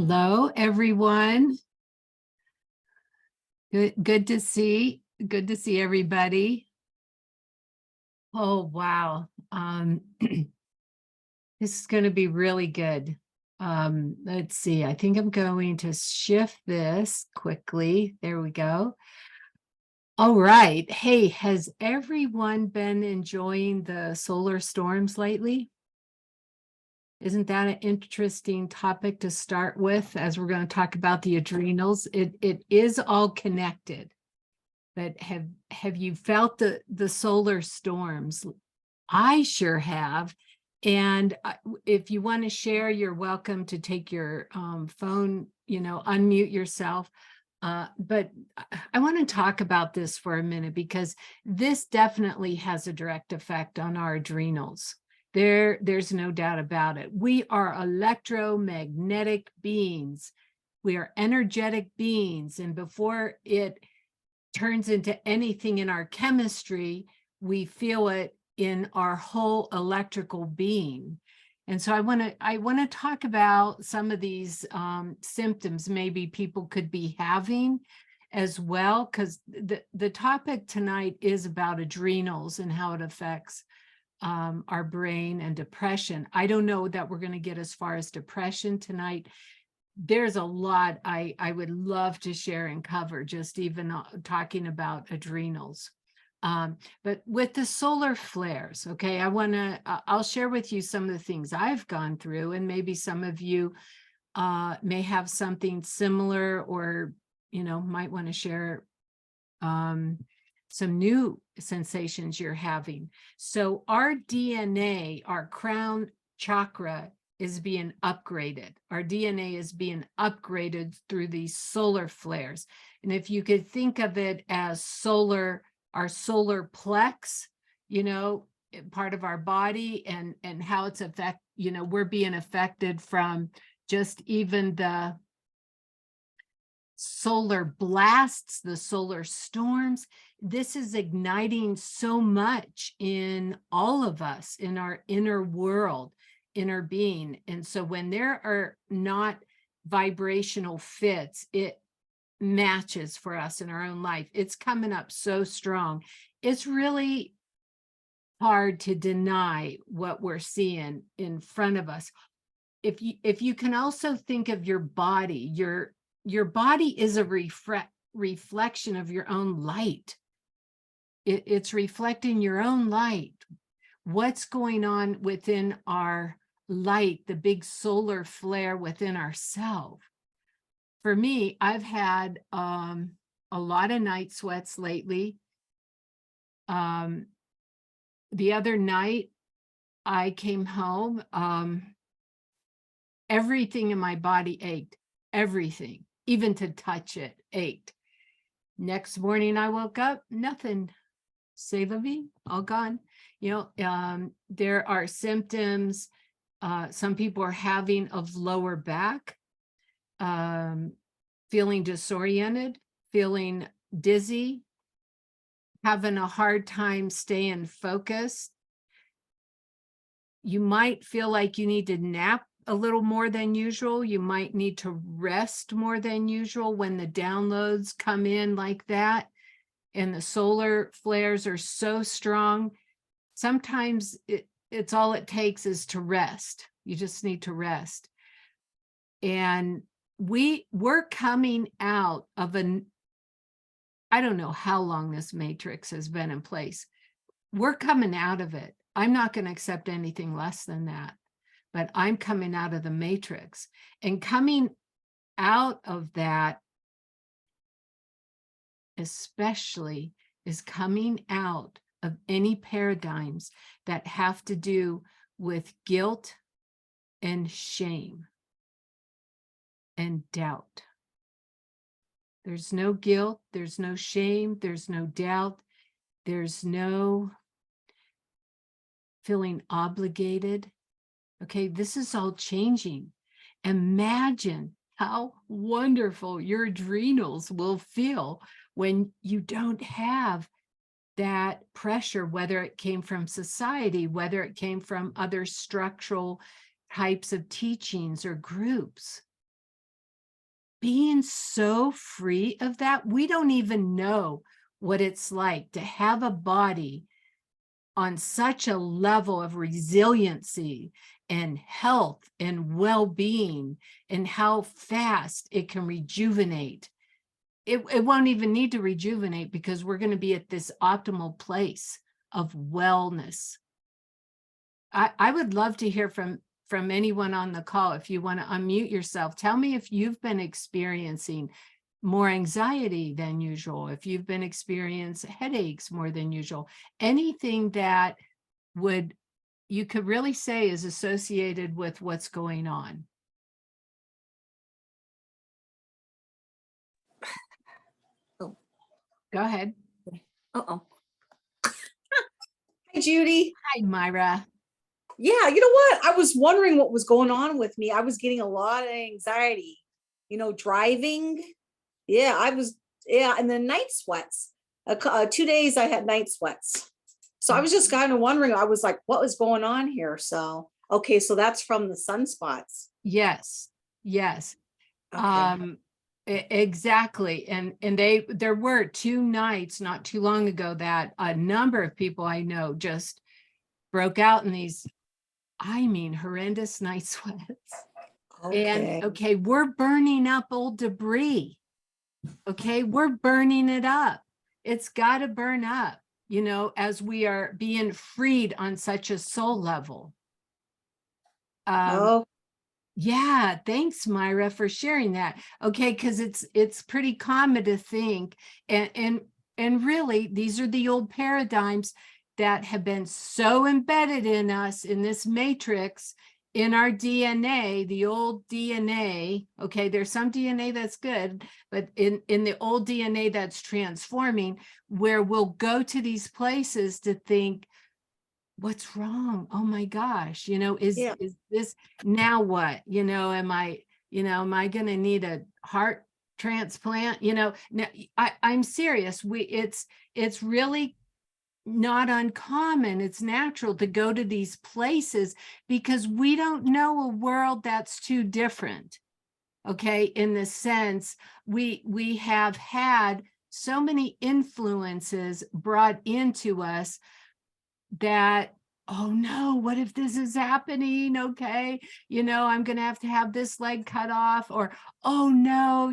Hello, everyone. Good to see. Good to see everybody. Oh, wow. This is going to be really good. Let's see. I think I'm going to shift this quickly. There we go. All right. Hey, has everyone been enjoying the solar storms lately? Isn't that an interesting topic to start with as we're going to talk about the adrenals? It is all connected. But have you felt the solar storms? I sure have. And if you want to share, you're welcome to take your phone, unmute yourself. But I want to talk about this for a minute because this definitely has a direct effect on our adrenals. There's no doubt about it. We are electromagnetic beings. We are energetic beings. And before it turns into anything in our chemistry, we feel it in our whole electrical being. And so I want to talk about some of these symptoms maybe people could be having as well, because the topic tonight is about adrenals and how it affects our brain and depression. I don't know that we're going to get as far as depression tonight. There's a lot I would love to share and cover, just even talking about adrenals. But with the solar flares, okay, I'll share with you some of the things I've gone through, and maybe some of you may have something similar, or, might want to share some new sensations you're having. So our DNA, our crown chakra, is being upgraded. Our DNA is being upgraded through these solar flares. And if you could think of it as our solar plex, part of our body, and how it's we're being affected from just even the solar blasts, the solar storms. This is igniting so much in all of us, in our inner world, inner being. And so when there are not vibrational fits, it matches for us in our own life. It's coming up so strong. It's really hard to deny what we're seeing in front of us. If you can also think of your body, your body is a reflection of your own light. It's reflecting your own light. What's going on within our light, the big solar flare within ourselves? For me, I've had a lot of night sweats lately. The other night, I came home. Everything in my body ached. Everything, even to touch it, ached. Next morning, I woke up, nothing. C'est la vie, all gone. There are symptoms some people are having of lower back, feeling disoriented, feeling dizzy, having a hard time staying focused. You might feel like you need to nap a little more than usual. You might need to rest more than usual when the downloads come in like that. And the solar flares are so strong. Sometimes it's all it takes is to rest. You just need to rest. And we're coming out of I don't know how long this matrix has been in place. We're coming out of it. I'm not going to accept anything less than that, but I'm coming out of the matrix. And coming out of that, especially, is coming out of any paradigms that have to do with guilt and shame and doubt. There's no guilt, there's no shame, there's no doubt, there's no feeling obligated. Okay, this is all changing. Imagine how wonderful your adrenals will feel when you don't have that pressure, whether it came from society, whether it came from other structural types of teachings or groups. being so free of that, we don't even know what it's like to have a body on such a level of resiliency and health and well-being, and how fast it can rejuvenate. It won't even need to rejuvenate, because we're going to be at this optimal place of wellness. I would love to hear from anyone on the call. If you want to unmute yourself, tell me if you've been experiencing more anxiety than usual, if you've been experiencing headaches more than usual, anything that you could really say is associated with what's going on. Oh. Go ahead. Uh-oh. Hi, Judy. Hi, Myra. Yeah, you know what? I was wondering what was going on with me. I was getting a lot of anxiety, driving. Yeah, and then night sweats. 2 days I had night sweats. So I was just kind of wondering, I was like, what was going on here? So, okay, so that's from the sunspots. Yes. Okay. Exactly. And there were 2 nights not too long ago that a number of people I know just broke out in these, I mean, horrendous night sweats. Okay. And okay, we're burning up old debris. Okay, we're burning it up. It's got to burn up, as we are being freed on such a soul level. Oh, Yeah, thanks, Myra, for sharing that. Okay, because it's pretty common to think, and really, these are the old paradigms that have been so embedded in us, in this matrix, in our DNA, the old DNA. Okay, there's some DNA that's good, but in the old DNA that's transforming, where we'll go to these places to think, what's wrong? Oh my gosh, is this, now what? Am I going to need a heart transplant? Now, I'm serious. It's really not uncommon. It's natural to go to these places because we don't know a world that's too different. Okay, in the sense we have had so many influences brought into us that, oh no, what if this is happening? Okay, I'm gonna have to have this leg cut off, or oh no,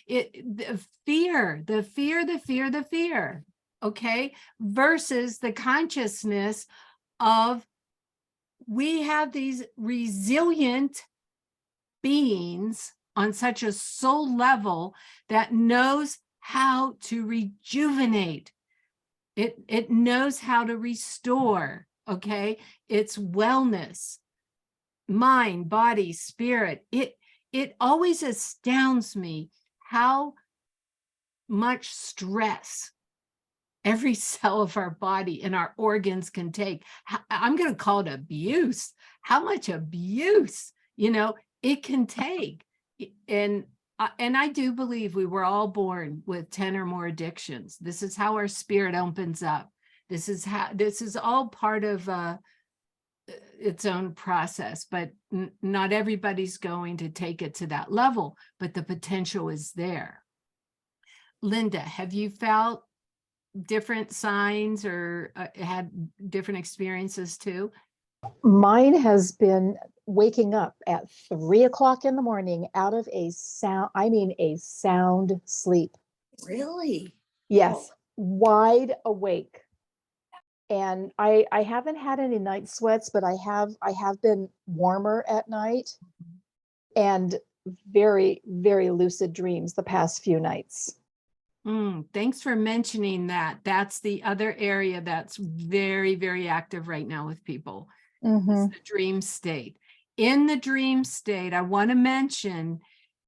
the fear, okay, versus the consciousness of, we have these resilient beings on such a soul level that knows how to rejuvenate. It knows how to restore, okay? It's wellness, mind, body, spirit. It always astounds me how much stress every cell of our body and our organs can take. I'm going to call it abuse. How much abuse, it can take. And I do believe we were all born with 10 or more addictions. This is how our spirit opens up. This is all part of its own process, but not everybody's going to take it to that level, but the potential is there. Linda, have you felt different signs or had different experiences too? Mine has been waking up at 3 o'clock in the morning out of a sound sleep. really? Yes, wide awake. And I haven't had any night sweats, but I have been warmer at night and very, very lucid dreams the past few nights. Thanks for mentioning that. That's the other area that's very, very active right now with people. It's the dream state. In the dream state, I want to mention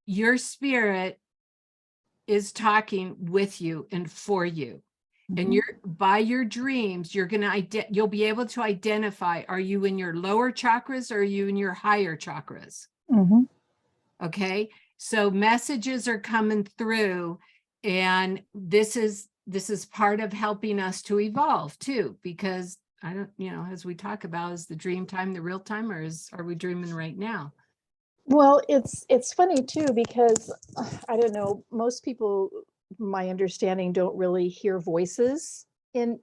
your spirit is talking with you and for you. And by your dreams, you'll be able to identify, are you in your lower chakras or are you in your higher chakras? Okay, so messages are coming through, and this is part of helping us to evolve too, because I don't, as we talk about, is the dream time the real time, or are we dreaming right now? Well, it's funny too, because I don't know, most people, from my understanding, don't really hear voices in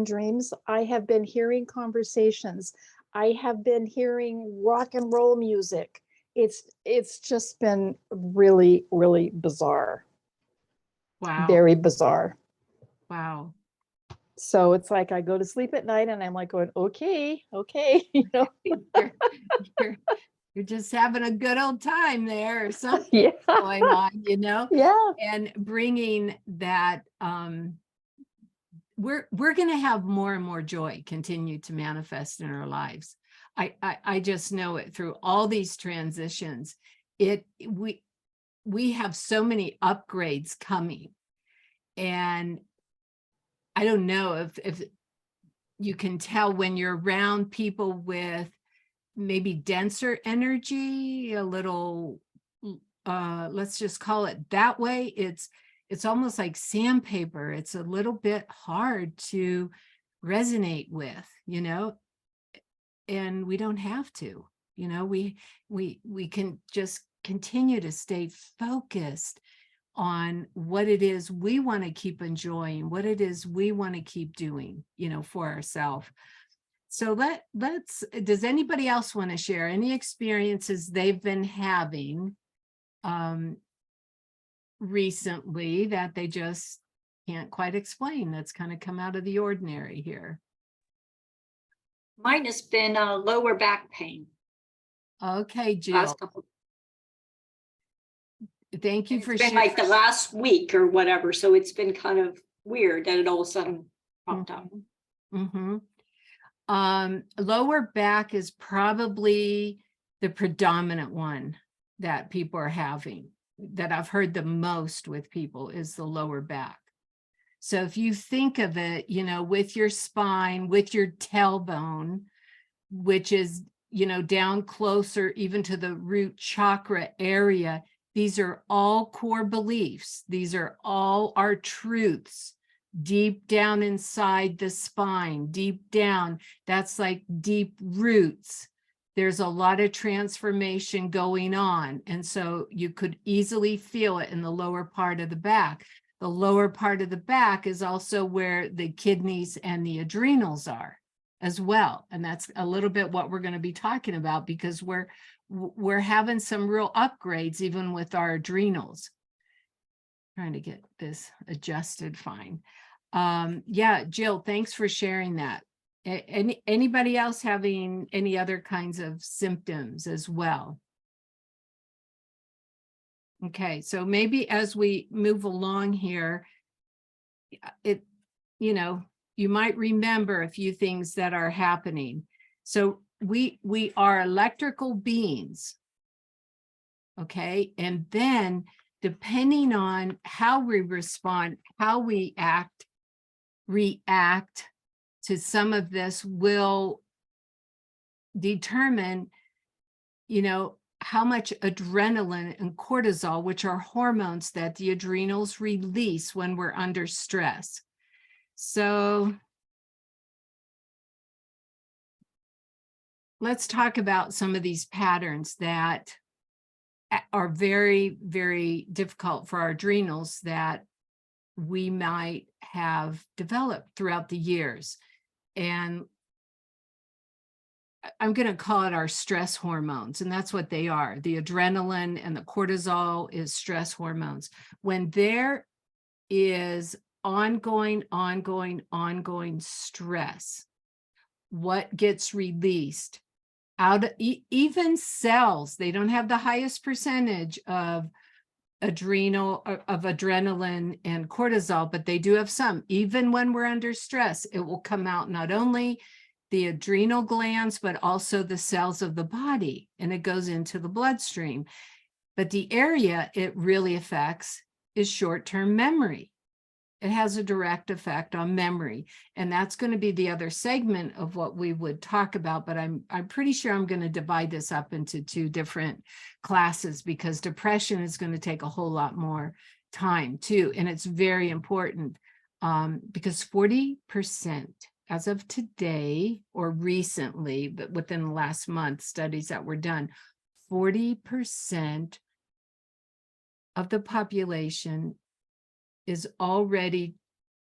dreams. I have been hearing conversations. I have been hearing rock and roll music. It's just been really, really bizarre. Wow. Very bizarre. Wow. So it's like I go to sleep at night and I'm like going, okay, You're, you're, you're just having a good old time there or something yeah, going on, yeah. and bringing that, we're going to have more and more joy continue to manifest in our lives. I just know it through all these transitions. We have so many upgrades coming, and I don't know if you can tell when you're around people with maybe denser energy, a little, let's just call it that way. It's almost like sandpaper. It's a little bit hard to resonate with, and we don't have to, we can just continue to stay focused on what it is we want to keep enjoying, what it is we want to keep doing, for ourselves. So does anybody else want to share any experiences they've been having recently that they just can't quite explain, that's kind of come out of the ordinary here? Mine has been lower back pain. Okay, Jill. Last couple, Thank you it's for been sharing. like the last week or whatever, so it's been kind of weird that it all of a sudden popped up. Mm-hmm. Lower back is probably the predominant one that people are having, that I've heard the most with people, is the lower back. So if you think of it, with your spine, with your tailbone, which is, down closer even to the root chakra area, these are all core beliefs. These are all our truths. Deep down inside the spine, deep down, that's like deep roots. There's a lot of transformation going on. And so you could easily feel it in the lower part of the back. The lower part of the back is also where the kidneys and the adrenals are as well. And that's a little bit what we're going to be talking about, because we're having some real upgrades even with our adrenals. Trying to get this adjusted fine. Yeah, Jill, thanks for sharing that. Anybody else having any other kinds of symptoms as well? Okay, so maybe as we move along here, you might remember a few things that are happening. So we are electrical beings, okay? And then depending on how we respond, how we react to some of this will determine, how much adrenaline and cortisol, which are hormones that the adrenals release when we're under stress. So let's talk about some of these patterns that are very, very difficult for our adrenals that we might have developed throughout the years. And I'm going to call it our stress hormones, and that's what they are. The adrenaline and the cortisol is stress hormones. When there is ongoing stress, what gets released out of even cells, they don't have the highest percentage of adrenaline and cortisol, but they do have some. Even when we're under stress, it will come out not only the adrenal glands, but also the cells of the body, and it goes into the bloodstream. But the area it really affects is short-term memory. It has a direct effect on memory, and that's going to be the other segment of what we would talk about. But I'm pretty sure I'm going to divide this up into two different classes, because depression is going to take a whole lot more time too, and it's very important because 40%, as of today or recently, but within the last month, studies that were done, 40% of the population is already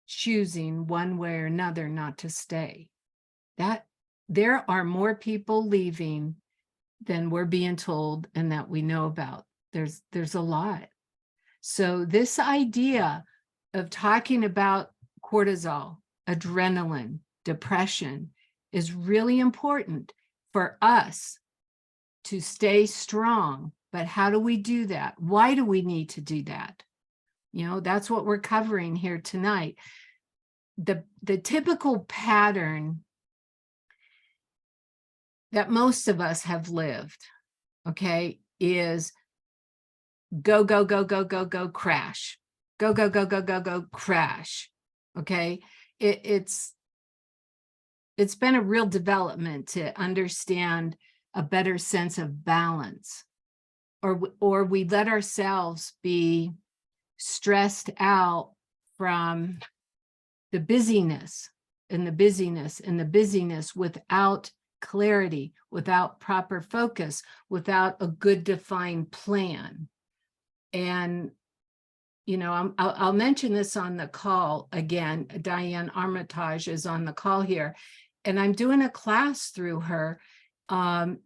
choosing one way or another not to stay. That there are more people leaving than we're being told and that we know about. There's a lot. So this idea of talking about cortisol, adrenaline, depression is really important for us to stay strong. But how do we do that? Why do we need to do that? You know, that's what we're covering here tonight. The typical pattern that most of us have lived, okay, is go, go, go, go, go, go, crash. Go, go, go, go, go, go, crash. Okay. It's been a real development to understand a better sense of balance, or we let ourselves be stressed out from the busyness and the busyness and the busyness without clarity, without proper focus, without a good defined plan. And, you know, I'll mention this on the call again. Diane Armitage is on the call here, and I'm doing a class through her. And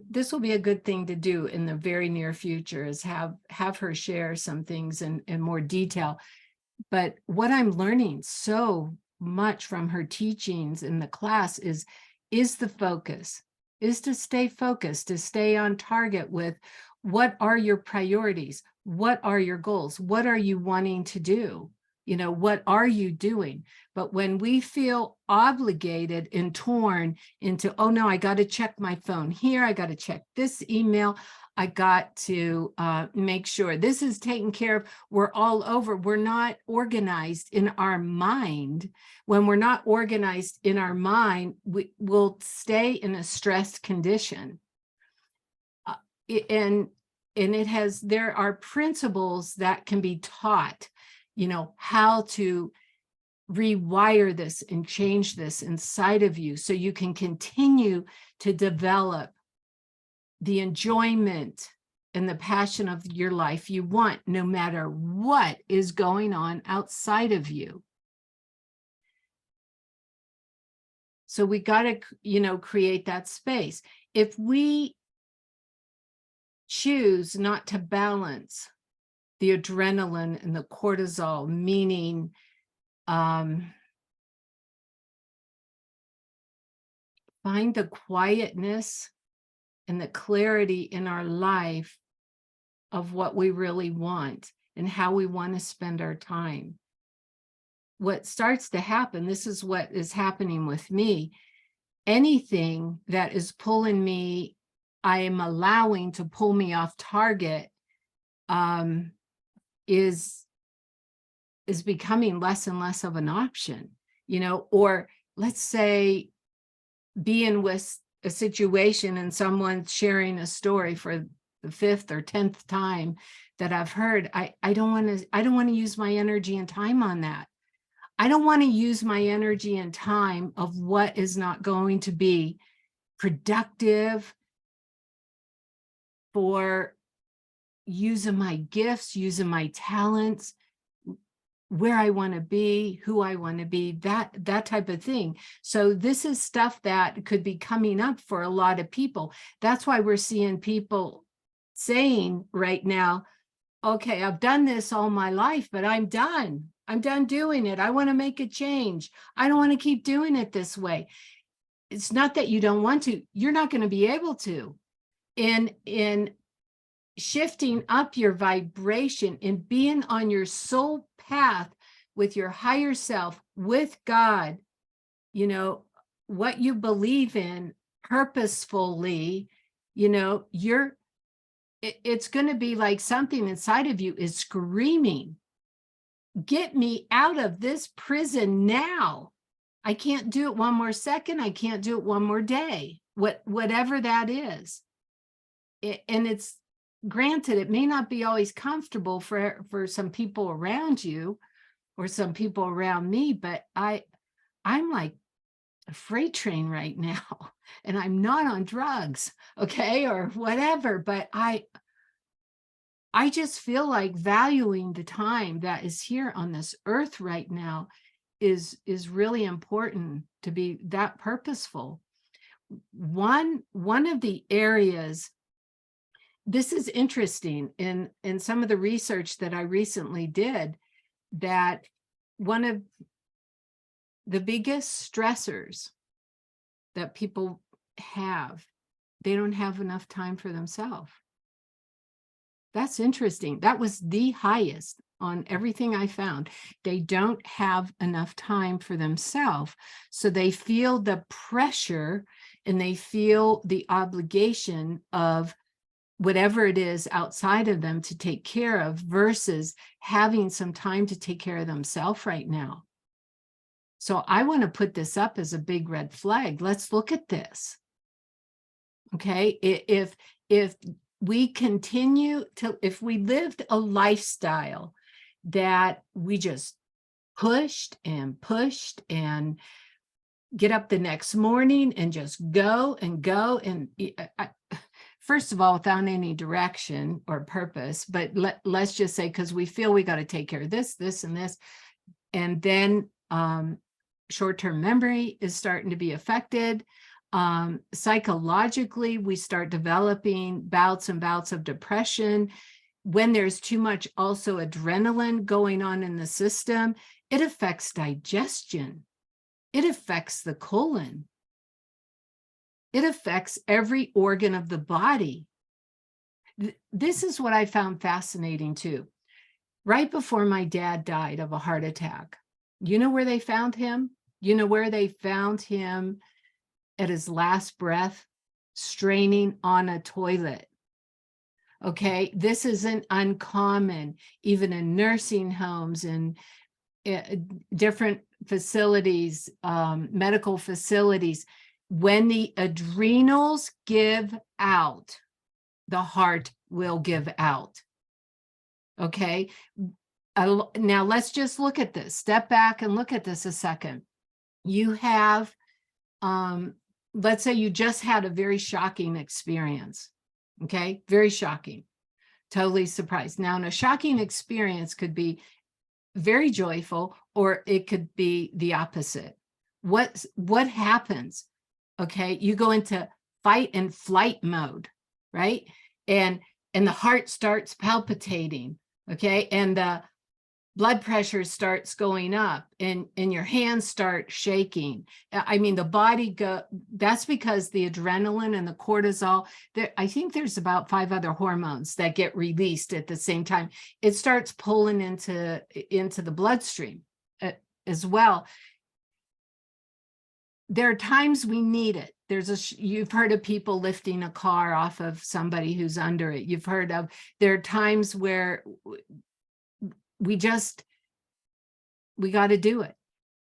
this will be a good thing to do in the very near future, is have her share some things in more detail. But what I'm learning so much from her teachings in the class is the focus, is to stay focused, to stay on target with what are your priorities? What are your goals? What are you wanting to do? You know, what are you doing? But when we feel obligated and torn into, oh no, I got to check my phone here, I got to check this email, I got to make sure this is taken care of, we're all over. We're not organized in our mind. When we're not organized in our mind, we'll stay in a stressed condition. And there are principles that can be taught, you know, how to rewire this and change this inside of you so you can continue to develop the enjoyment and the passion of your life you want, no matter what is going on outside of you. So we got to, you know, create that space. If we choose not to balance the adrenaline and the cortisol, meaning find the quietness and the clarity in our life of what we really want and how we want to spend our time. What starts to happen, this is what is happening with me, anything that is pulling me, I am allowing to pull me off target, is becoming less and less of an option, you know. Or let's say being with a situation and someone's sharing a story for the 5th or 10th time that I've heard, I don't want to use my energy and time on that. I don't want to use my energy and time of what is not going to be productive for using my gifts, using my talents, where I want to be, who I want to be, that type of thing. So this is stuff that could be coming up for a lot of people. That's why we're seeing people saying right now, okay, I've done this all my life, but I'm done. I'm done doing it. I want to make a change. I don't want to keep doing it this way. It's not that you don't want to, you're not going to be able to. In shifting up your vibration and being on your soul path with your higher self, with God, you know, what you believe in purposefully, you know, it's going to be like something inside of you is screaming, get me out of this prison now. I can't do it one more second. I can't do it one more day, whatever that is. And it's granted, it may not be always comfortable for some people around you or some people around me, but I'm like a freight train right now, and I'm not on drugs, okay, or whatever, but I just feel like valuing the time that is here on this earth right now is really important, to be that purposeful. One of the areas, this is interesting in some of the research that I recently did, that one of the biggest stressors that people have, they don't have enough time for themselves. That's interesting. That was the highest on everything I found. They don't have enough time for themselves. So they feel the pressure and they feel the obligation of whatever it is outside of them to take care of, versus having some time to take care of themselves right now. So I want to put this up as a big red flag. Let's look at this. Okay, if we continue to, if we lived a lifestyle that we just pushed and get up the next morning and just go and go, and first of all, without any direction or purpose, but let's just say, because we feel we got to take care of this, and this, and then short-term memory is starting to be affected. Psychologically, we start developing bouts and bouts of depression. When there's too much also adrenaline going on in the system, it affects digestion. It affects the colon. It affects every organ of the body. This is what I found fascinating too. Right before my dad died of a heart attack, you know where they found him? You know where they found him at his last breath? Straining on a toilet. Okay, this isn't uncommon, even in nursing homes and different facilities, medical facilities. When the adrenals give out, the heart will give out. Okay, now let's just look at this. Step back and look at this a second. You have, let's say you just had a very shocking experience. Okay, very shocking, totally surprised. Now, in a shocking experience could be very joyful, or it could be the opposite. What happens? Okay, you go into fight and flight mode, right? And the heart starts palpitating, okay? And the blood pressure starts going up, and your hands start shaking. I mean, the body that's because the adrenaline and the cortisol, I think there's about 5 other hormones that get released at the same time. It starts pulling into the bloodstream as well. There are times we need it. You've heard of people lifting a car off of somebody who's under it. You've heard of, there are times where we got to do it,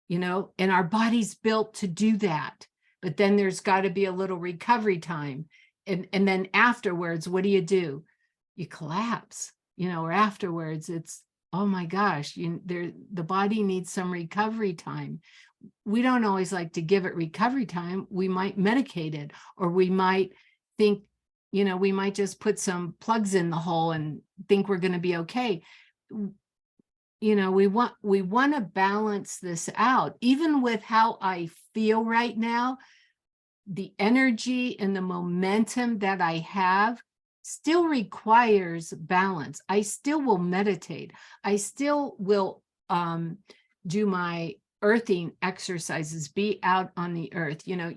you know, and our body's built to do that. But then there's got to be a little recovery time. And then afterwards, what do? You collapse, you know, or afterwards it's, oh my gosh, the body needs some recovery time. We don't always like to give it recovery time. We might medicate it, or we might think, you know, we might just put some plugs in the hole and think we're going to be okay. You know, we want to balance this out. Even with how I feel right now, the energy and the momentum that I have still requires balance. I still will meditate. I still will do my earthing exercises, be out on the earth. You know,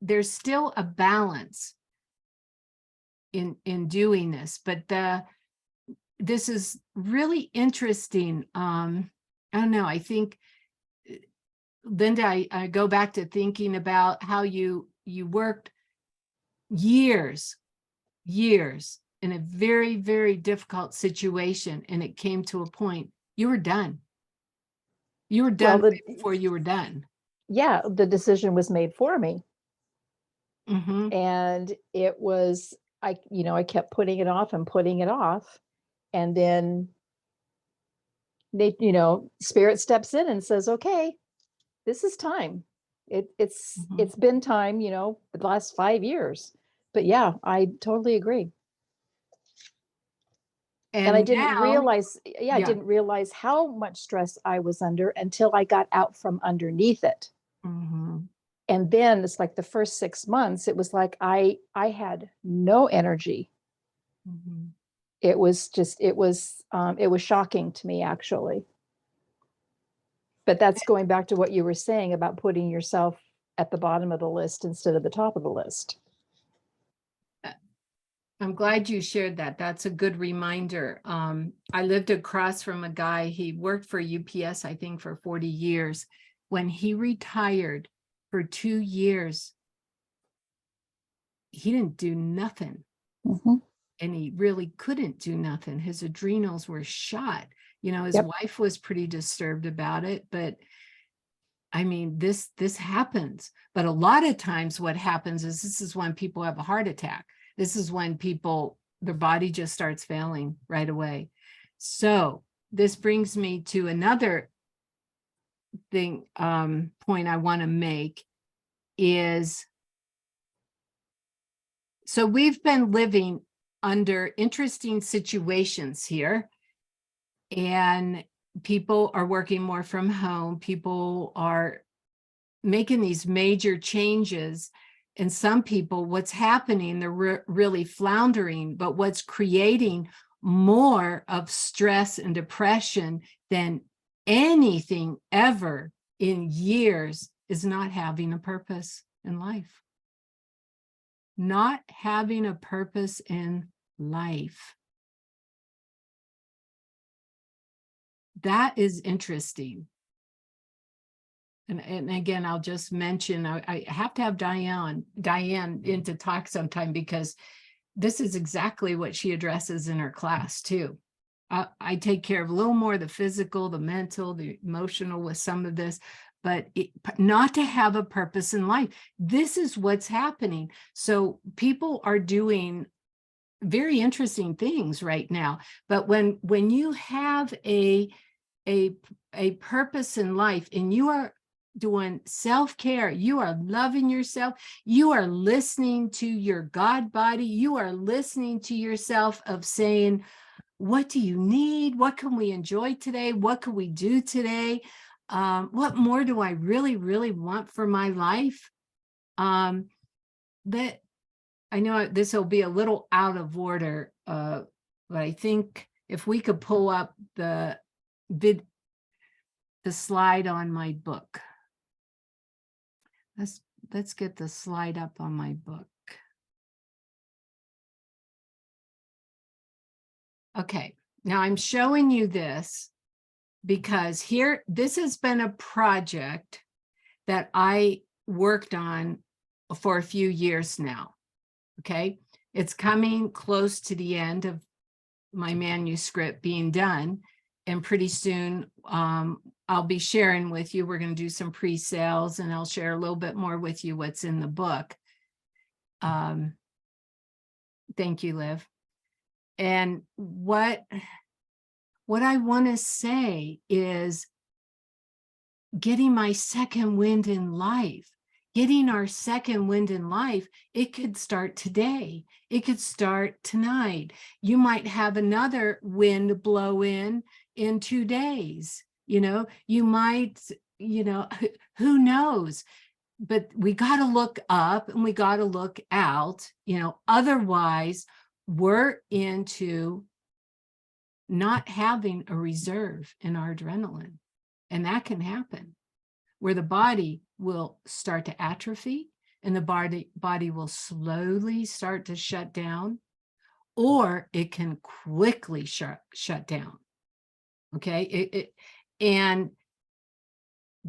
there's still a balance in doing this, but this is really interesting. I don't know. I think, Linda, I go back to thinking about how you worked years in a very, very difficult situation, and it came to a point you were done. You were done before you were done. Yeah, the decision was made for me. Mm-hmm. And it was, I kept putting it off and putting it off. And then Spirit steps in and says, okay, this is time. It's Mhm. it's been time, the last 5 years. But yeah, I totally agree. And I And didn't now, realize, yeah, I yeah. didn't realize how much stress I was under until I got out from underneath it. Mhm. And then it's like the first 6 months, it was like I had no energy. Mhm. It was shocking to me, actually. But that's going back to what you were saying about putting yourself at the bottom of the list instead of the top of the list. I'm glad you shared that. That's a good reminder. I lived across from a guy, he worked for UPS, I think, for 40 years. When he retired for 2 years, he didn't do nothing. Mhm. And he really couldn't do nothing. His adrenals were shot. His Yep. wife was pretty disturbed about it, but I mean, this happens. But a lot of times what happens is this is when people have a heart attack. This is when their body just starts failing right away. So this brings me to another point I want to make is, so we've been living under interesting situations here, and people are working more from home. People are making these major changes. And some people, what's happening, they're really floundering, but what's creating more of stress and depression than anything ever in years is not having a purpose in life. Not having a purpose in life. That is interesting. And again, I'll just mention, I have to have Diane in to talk sometime, because this is exactly what she addresses in her class too. I take care of a little more of the physical, the mental, the emotional with some of this, but not to have a purpose in life. This is what's happening. So people are doing very interesting things right now. But when you have a purpose in life, and you are doing self-care, you are loving yourself, you are listening to your God body, you are listening to yourself of saying, what do you need? What can we enjoy today? What can we do today? What more do I really, really want for my life? That I know this will be a little out of order, but I think if we could pull up the slide on my book. Let's get the slide up on my book. Okay, now I'm showing you this because this has been a project that I worked on for a few years now. Okay, it's coming close to the end of my manuscript being done, and pretty soon I'll be sharing with you. We're going to do some pre-sales, and I'll share a little bit more with you what's in the book. Thank you, Liv. And what I want to say is getting my second wind in life. Getting our second wind in life, it could start today. It could start tonight. You might have another wind blow in 2 days. You might, who knows? But we got to look up and we got to look out, otherwise we're into not having a reserve in our adrenaline. And that can happen, where the body will start to atrophy and the body will slowly start to shut down, or it can quickly shut down. Okay. And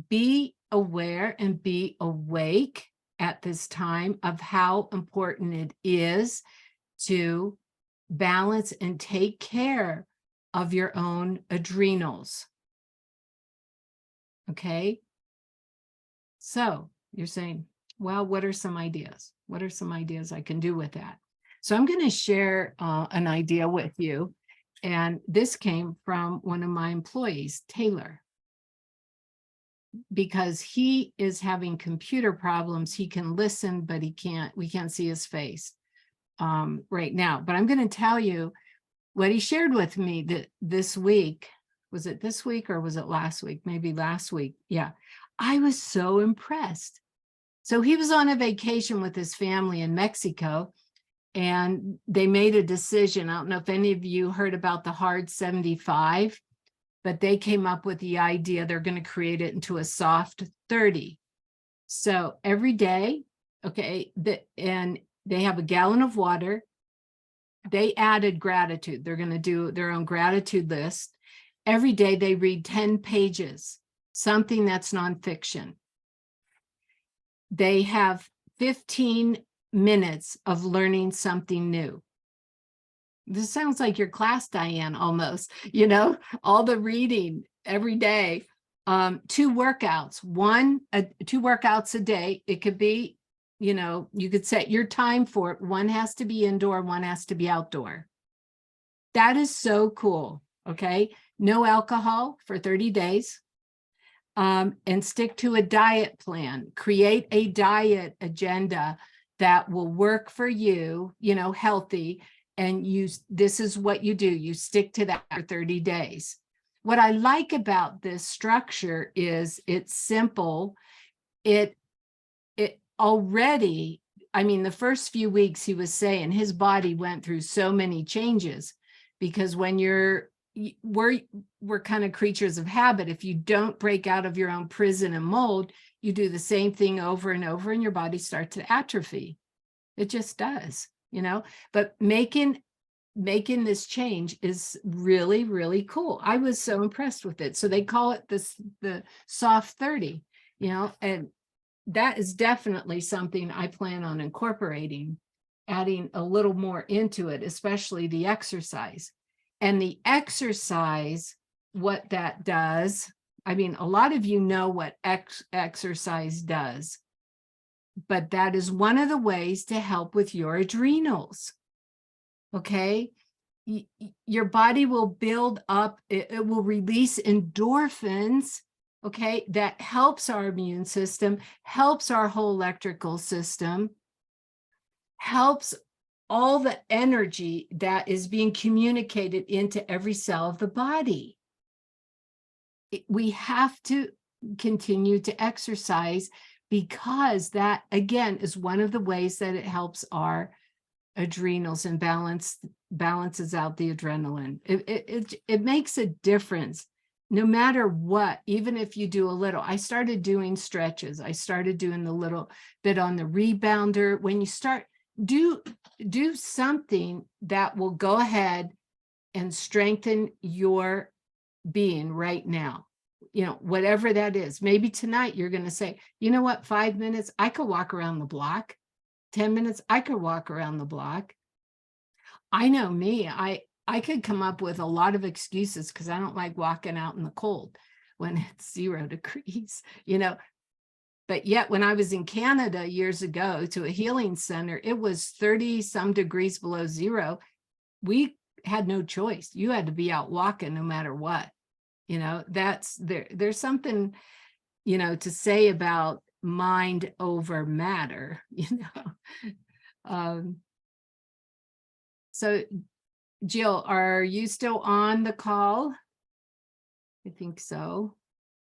be aware and be awake at this time of how important it is to balance and take care of your own adrenals. Okay. So you're saying, well, what are some ideas? What are some ideas I can do with that? So I'm going to share an idea with you. And this came from one of my employees, Taylor. because he is having computer problems. He can listen, but we can't see his face right now. But I'm going to tell you what he shared with me that this week. Was it this week or was it last week? Maybe last week. Yeah. I was so impressed. So he was on a vacation with his family in Mexico, and they made a decision. I don't know if any of you heard about the hard 75, but they came up with the idea they're going to create it into a soft 30. So every day, okay, and they have a gallon of water. They added gratitude. They're going to do their own gratitude list. Every day they read 10 pages, something that's nonfiction. They have 15 minutes of learning something new. This sounds like your class, Diane, almost, all the reading every day. 2 workouts, 2 workouts a day. It could be, you could set your time for it. One has to be indoor, one has to be outdoor. That is so cool. Okay. No alcohol for 30 days. And stick to a diet plan. Create a diet agenda that will work for you, healthy. And this is what you do. You stick to that for 30 days. What I like about this structure is it's simple. It already, the first few weeks he was saying his body went through so many changes, because when we're kind of creatures of habit. If you don't break out of your own prison and mold, you do the same thing over and over and your body starts to atrophy. It just does, but making this change is really, really cool. I was so impressed with it. So they call it the soft 30, and that is definitely something I plan on incorporating, adding a little more into it, especially the exercise. And the exercise, what that does, a lot of you know what exercise does, but that is one of the ways to help with your adrenals. Okay. Your body will build up, it will release endorphins. Okay. That helps our immune system, helps our whole electrical system, helps all the energy that is being communicated into every cell of the body. We have to continue to exercise, because that, again, is one of the ways that it helps our adrenals and balances out the adrenaline. It makes a difference no matter what. Even if you do a little, I started doing stretches. I started doing the little bit on the rebounder. When you start, do something that will go ahead and strengthen your being right now, whatever that is. Maybe tonight you're going to say, you know what, 5 minutes, I could walk around the block. 10 minutes, I could walk around the block. I know me, I could come up with a lot of excuses because I don't like walking out in the cold when it's 0 degrees, But yet when I was in Canada years ago to a healing center, it was 30 some degrees below 0. We had no choice. You had to be out walking no matter what. There's something, to say about mind over matter, So Jill, are you still on the call? I think so.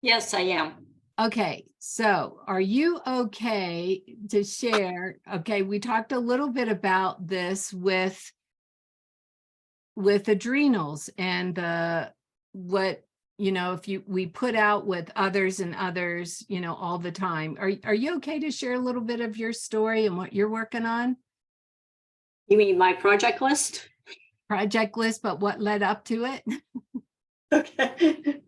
Yes, I am. Okay, so are you okay to share? Okay, we talked a little bit about this with adrenals and what, if we put out with others and others, all the time. Are you okay to share a little bit of your story and what you're working on? You mean my project list? Project list, but what led up to it? Okay.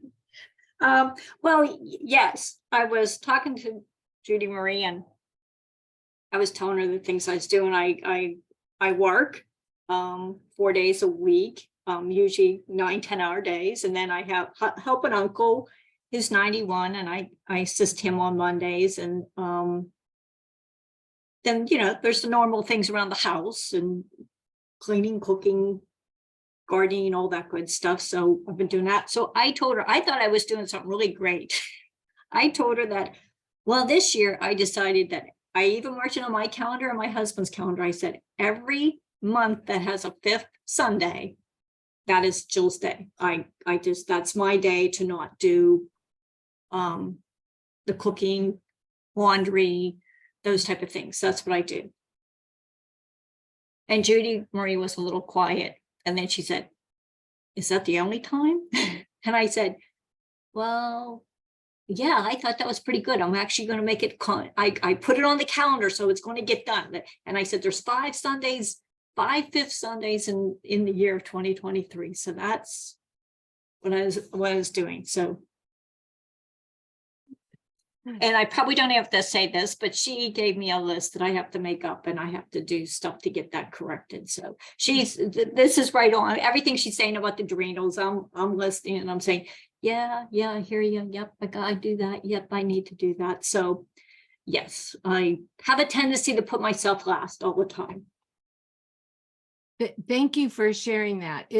Well, yes, I was talking to Judy Marie and I was telling her the things I was doing. I work 4 days a week, usually 9-10-hour days. And then I help an uncle who's 91 and I assist him on Mondays. And then, there's the normal things around the house and cleaning, cooking, gardening, all that good stuff. So I've been doing that. So I told her, I thought I was doing something really great. I told her that, well, this year I decided that I even marked it on my calendar and my husband's calendar. I said, every month that has a fifth Sunday, that is Jill's day. I just, that's my day to not do the cooking, laundry, those type of things. That's what I do. And Judy Marie was a little quiet. And then she said, is that the only time? And I said, well, yeah, I thought that was pretty good. I'm actually going to make it, I put it on the calendar, so it's going to get done. And I said, there's 5 Sundays, 5 fifth Sundays in the year of 2023. So that's what I was doing. So, and I probably don't have to say this, but she gave me a list that I have to make up, and I have to do stuff to get that corrected. So this is right on. Everything she's saying about the adrenals, I'm listening and I'm saying, yeah, I hear you. Yep, I gotta do that. Yep, I need to do that. So yes, I have a tendency to put myself last all the time. Thank you for sharing that.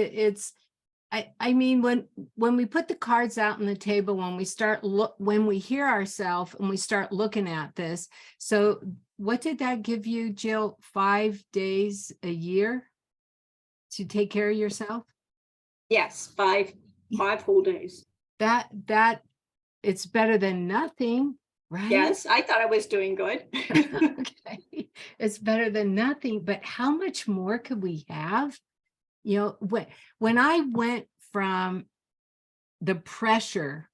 I mean, when we put the cards out on the table, when we hear ourselves and we start looking at this. So what did that give you, Jill? 5 days a year to take care of yourself? Yes, five whole days. That it's better than nothing, right? Yes, I thought I was doing good. Okay, it's better than nothing, but how much more could we have? You know, when I went from the pressure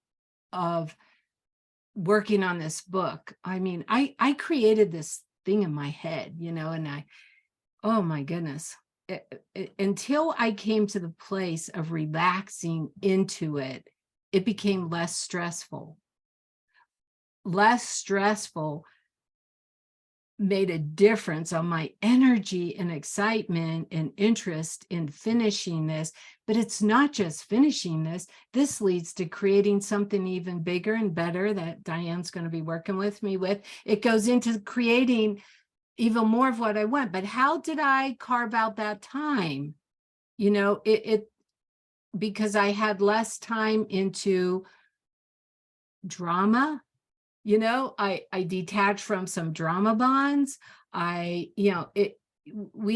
of working on this book, I mean, I created this thing in my head, you know, and oh my goodness, until I came to the place of relaxing into it, it became less stressful. Less stressful made a difference on my energy and excitement and interest in finishing this. But it's not just finishing this. This leads to creating something even bigger and better that Diane's going to be working with me with. It goes into creating even more of what I want. But how did I carve out that time? You know, because I had less time into drama. You know, I detached from some drama bonds. We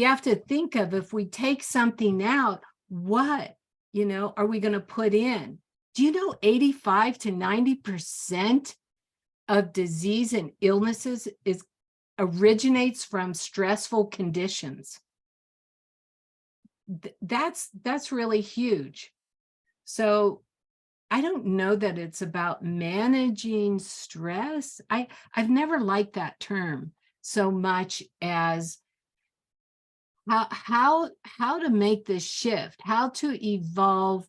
have to think of, if we take something out, what, you know, are we going to put in? Do you know 85 to 90% of disease and illnesses originates from stressful conditions? That's really huge. So I don't know that it's about managing stress. I've never liked that term so much as how to make this shift, how to evolve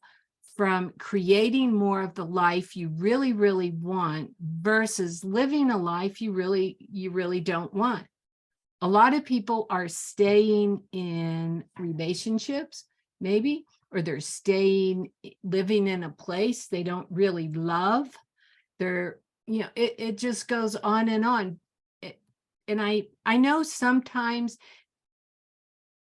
from creating more of the life you really, really want versus living a life you really don't want. A lot of people are staying in relationships, maybe, or they're living in a place they don't really love. It just goes on and on. And I know sometimes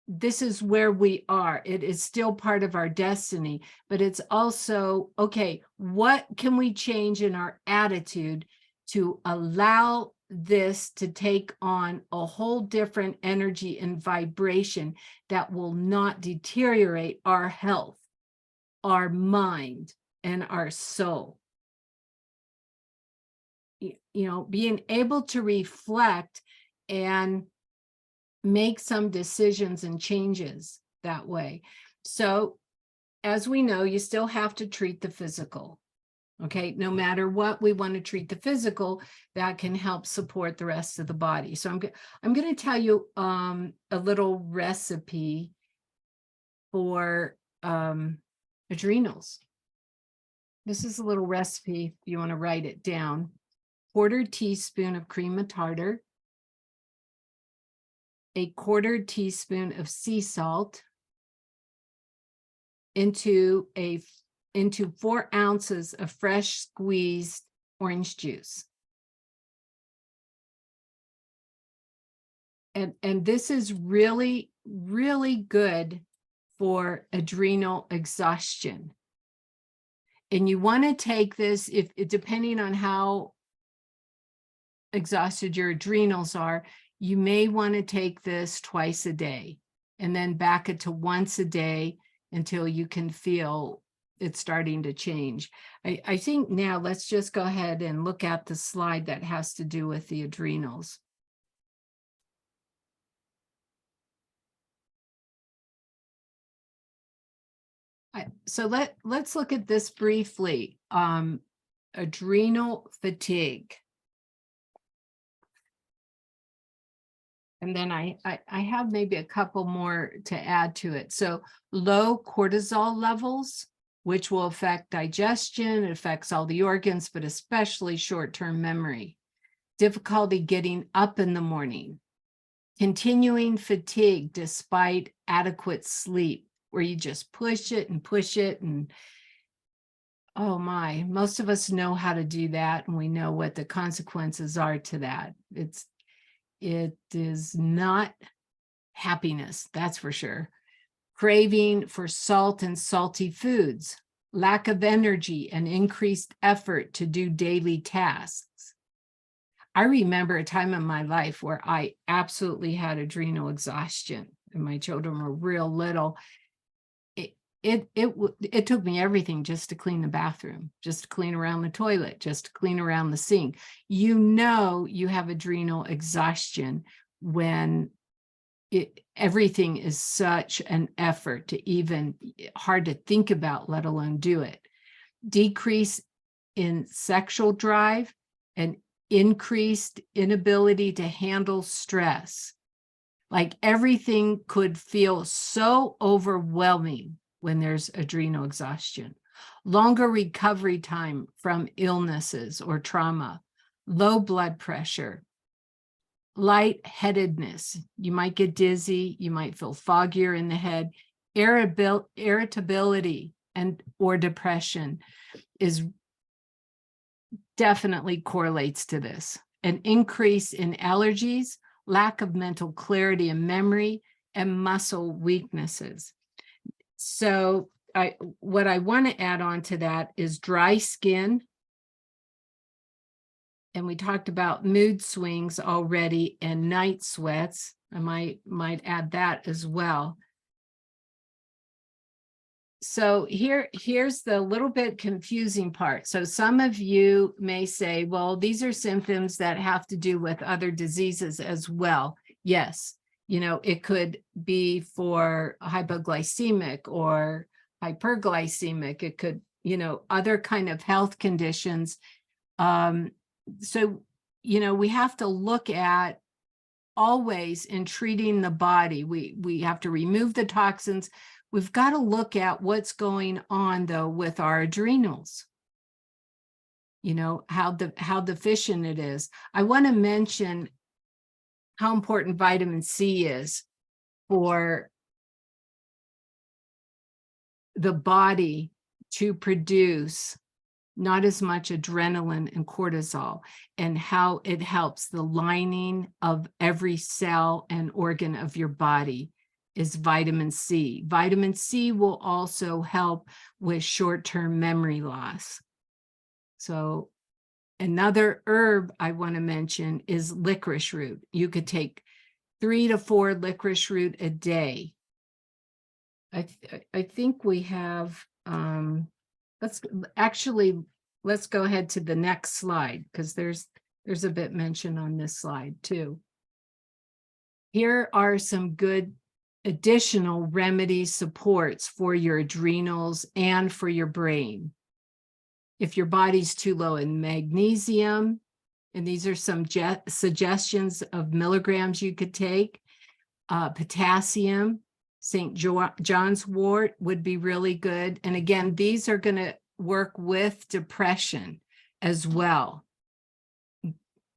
this is where we are. It is still part of our destiny, but it's also, okay, what can we change in our attitude to allow this to take on a whole different energy and vibration that will not deteriorate our health, our mind, and our soul? You know, being able to reflect and make some decisions and changes that way. So, as we know, you still have to treat the physical. Okay, no matter what, we want to treat the physical. That can help support the rest of the body. So I'm going to tell you a little recipe for adrenals. This is a little recipe if you want to write it down. 1/4 teaspoon of cream of tartar, 1/4 teaspoon of sea salt, into 4 ounces of fresh squeezed orange juice. And this is really, really good for adrenal exhaustion. And you want to take this, if depending on how exhausted your adrenals are, you may want to take this twice a day and then back it to once a day until you can feel it's starting to change. I think now let's just go ahead and look at the slide that has to do with the adrenals. So let's look at this briefly. Adrenal fatigue. And then I have maybe a couple more to add to it. So low cortisol levels, which will affect digestion, it affects all the organs, but especially short-term memory. Difficulty getting up in the morning. Continuing fatigue despite adequate sleep, where you just push it and oh my, most of us know how to do that, and we know what the consequences are to that. It is not happiness, that's for sure. Craving for salt and salty foods, lack of energy and increased effort to do daily tasks. I remember a time in my life where I absolutely had adrenal exhaustion and my children were real little. It took me everything just to clean the bathroom, just to clean around the toilet, just to clean around the sink. You know you have adrenal exhaustion when everything is such an effort to even hard to think about, let alone do it. Decrease in sexual drive and increased inability to handle stress. Like everything could feel so overwhelming when there's adrenal exhaustion. Longer recovery time from illnesses or trauma, low blood pressure, lightheadedness. You might get dizzy, you might feel foggier in the head, irritability or depression is definitely correlates to this. An increase in allergies, lack of mental clarity and memory, and muscle weaknesses. So what I want to add on to that is dry skin. And we talked about mood swings already and night sweats. I might add that as well. So here's the little bit confusing part. So some of you may say, well, these are symptoms that have to do with other diseases as well. Yes, you know, it could be for hypoglycemic or hyperglycemic. It could, you know, other kind of health conditions. So, you know, we have to look at always in treating the body. We have to remove the toxins. We've got to look at what's going on though with our adrenals. You know, how deficient it is. I want to mention how important vitamin C is for the body to produce not as much adrenaline and cortisol, and how it helps the lining of every cell and organ of your body is vitamin C. Vitamin C will also help with short-term memory loss. So another herb I want to mention is licorice root. You could take 3 to 4 licorice root a day. I think we have, let's go ahead to the next slide, because there's a bit mentioned on this slide too. Here are some good additional remedy supports for your adrenals and for your brain. If your body's too low in magnesium, and these are some suggestions of milligrams you could take, potassium, St. John's wort would be really good. And again, these are going to work with depression as well.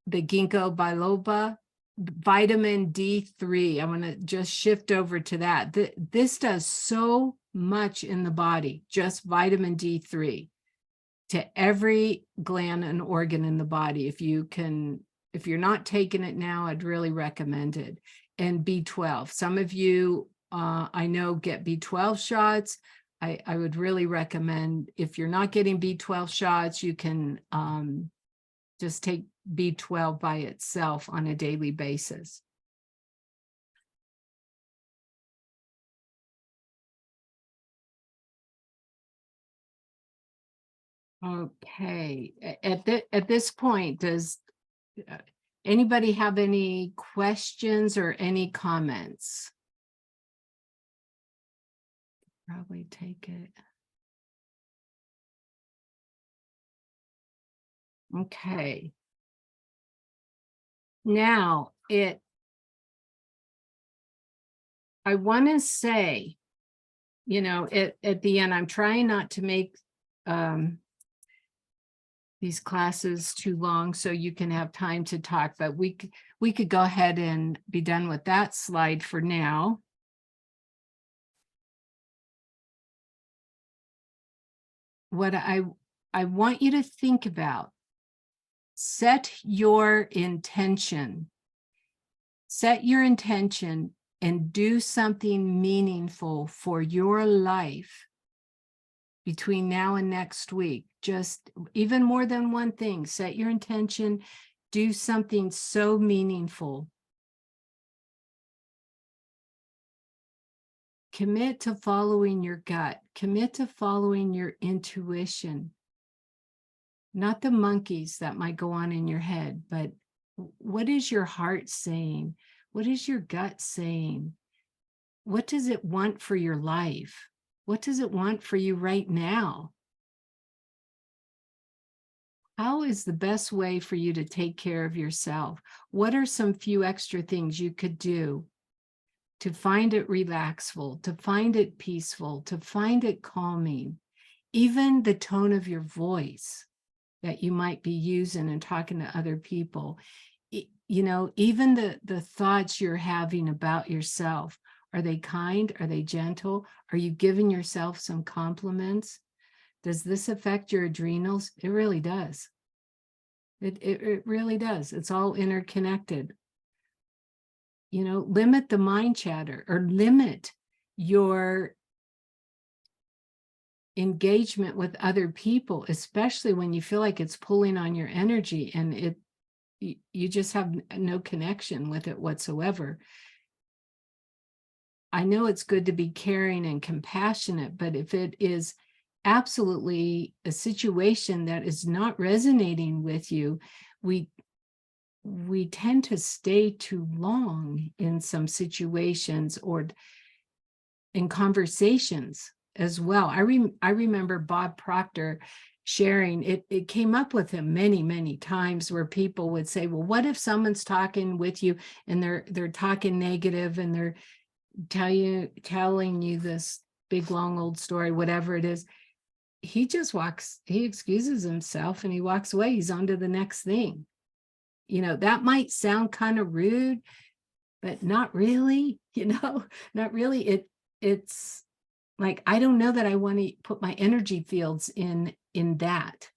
The ginkgo biloba, vitamin D3. I'm going to just shift over to that. This does so much in the body, just vitamin D3 to every gland and organ in the body. If you're not taking it now, I'd really recommend it. And B12. Some of you, I know, get B12 shots. I would really recommend, if you're not getting B12 shots, you can just take B12 by itself on a daily basis. Okay, at this point, does anybody have any questions or any comments? Probably take it. Okay. Now, I want to say, you know, at the end, I'm trying not to make these classes too long so you can have time to talk, but we could go ahead and be done with that slide for now. What I want you to think about, set your intention. Set your intention and do something meaningful for your life between now and next week. Just even more than one thing, set your intention, do something so meaningful. Commit to following your gut, commit to following your intuition, not the monkeys that might go on in your head, but what is your heart saying? What is your gut saying? What does it want for your life? What does it want for you right now? How is the best way for you to take care of yourself? What are some few extra things you could do to find it relaxful, to find it peaceful, to find it calming? Even the tone of your voice that you might be using and talking to other people, you know, even the thoughts you're having about yourself, are they kind? Are they gentle? Are you giving yourself some compliments? Does this affect your adrenals? It really does. It really does. It's all interconnected. You know, limit the mind chatter, or limit your engagement with other people, especially when you feel like it's pulling on your energy and you just have no connection with it whatsoever. I know it's good to be caring and compassionate, but if it is absolutely a situation that is not resonating with you, we tend to stay too long in some situations or in conversations as well. I remember Bob Proctor sharing, it came up with him many times, where people would say, well, what if someone's talking with you and they're talking negative and they're telling you this big long old story, whatever it is. He just he excuses himself and he walks away. He's on to the next thing. You know, that might sound kind of rude, but not really, you know, not really. It's like, I don't know that I want to put my energy fields in that.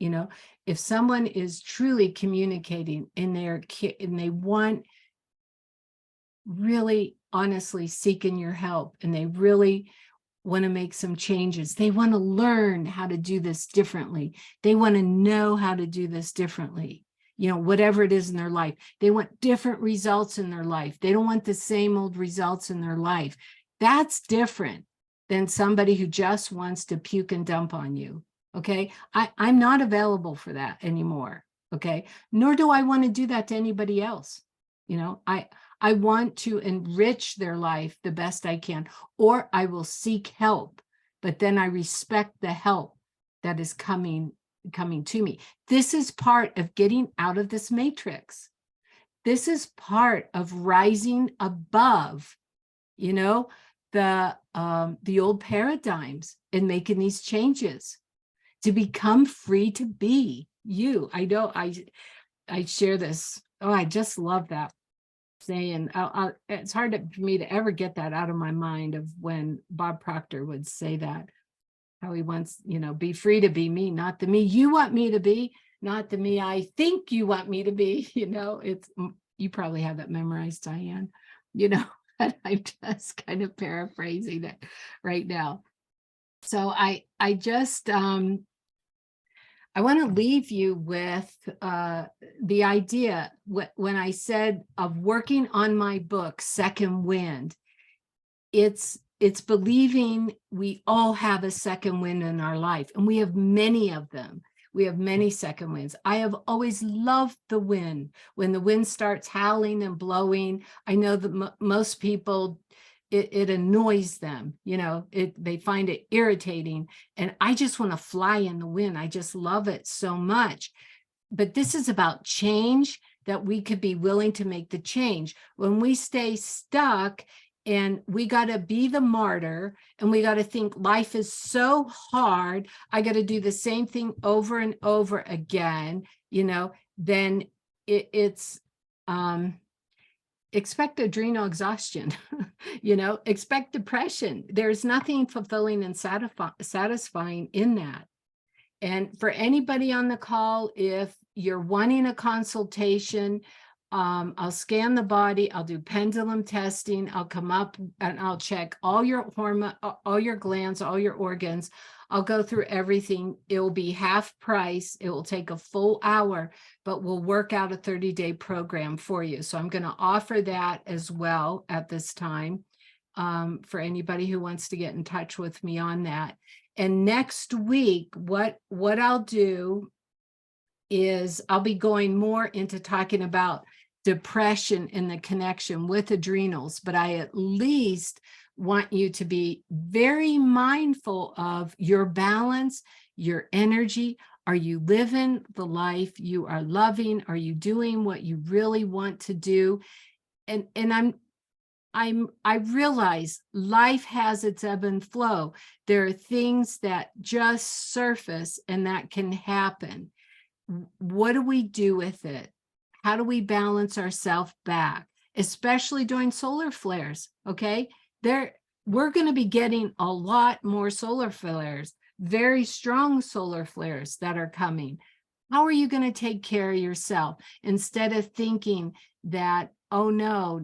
You know, if someone is truly communicating and they want, really honestly seeking your help, and they really want to make some changes, they want to learn how to do this differently, they want to know how to do this differently, you know, whatever it is in their life, they want different results in their life, they don't want the same old results in their life. That's different than somebody who just wants to puke and dump on you. Okay, I'm not available for that anymore. Okay, nor do I want to do that to anybody else. You know, I want to enrich their life the best I can, or I will seek help, but then I respect the help that is coming to me. This is part of getting out of this matrix. This is part of rising above, you know, the old paradigms and making these changes to become free to be you. I know I share this. Oh, I just love that saying. It's hard for me to ever get that out of my mind, of when Bob Proctor would say that, how he wants, you know, be free to be me, not the me you want me to be, not the me I think you want me to be. You know, it's, you probably have that memorized, Diane, you know, I'm just kind of paraphrasing it right now. So I just, I want to leave you with the idea when I said of working on my book, Second Wind, it's believing we all have a second wind in our life, and we have many of them. We have many second winds. I have always loved the wind. When the wind starts howling and blowing, I know that most people, it annoys them, you know, they find it irritating. And I just want to fly in the wind. I just love it so much. But this is about change, that we could be willing to make the change. When we stay stuck, and we got to be the martyr, and we got to think life is so hard, I got to do the same thing over and over again, you know, then it's expect adrenal exhaustion, you know, expect depression. There's nothing fulfilling and satisfying in that. And for anybody on the call, if you're wanting a consultation, I'll scan the body, I'll do pendulum testing, I'll come up and I'll check all your hormone, all your glands, all your organs. I'll go through everything. It will be half price. It will take a full hour, but we'll work out a 30-day program for you. So I'm going to offer that as well at this time, for anybody who wants to get in touch with me on that. And next week, what I'll do is I'll be going more into talking about depression and the connection with adrenals, but I at least want you to be very mindful of your balance, your energy. Are you living the life you are loving? Are you doing what you really want to do? And I realize life has its ebb and flow. There are things that just surface and that can happen. What do we do with it? How do we balance ourselves back, especially during solar flares? Okay, we're going to be getting a lot more solar flares, very strong solar flares that are coming. How are you going to take care of yourself instead of thinking that, oh no,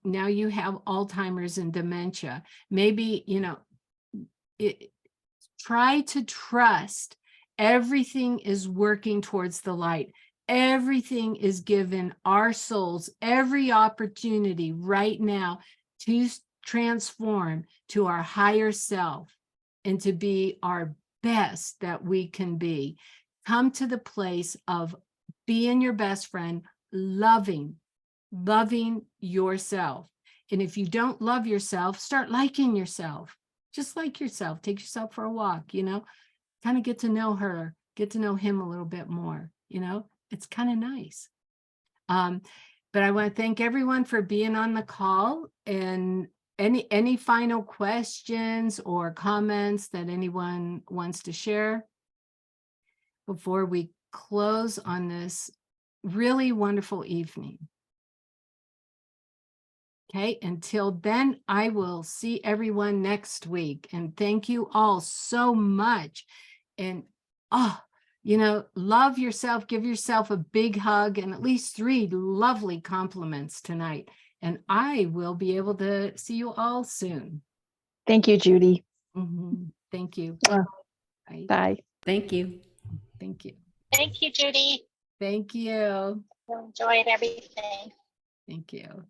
now you have Alzheimer's and dementia? Maybe, you know, try to trust everything is working towards the light. Everything is given our souls every opportunity right now to transform to our higher self and to be our best that we can be. Come to the place of being your best friend, loving yourself. And if you don't love yourself, start liking yourself. Just like yourself. Take yourself for a walk, you know, kind of get to know her, get to know him a little bit more, you know, it's kind of nice. But I want to thank everyone for being on the call, and any final questions or comments that anyone wants to share before we close on this really wonderful evening. Okay, until then, I will see everyone next week. And thank you all so much. And, you know, love yourself, give yourself a big hug and at least 3 lovely compliments tonight. And I will be able to see you all soon. Thank you, Judy. Thank you. Bye. Bye. Thank you. Thank you. Thank you, Judy. Thank you. Enjoyed everything. Thank you.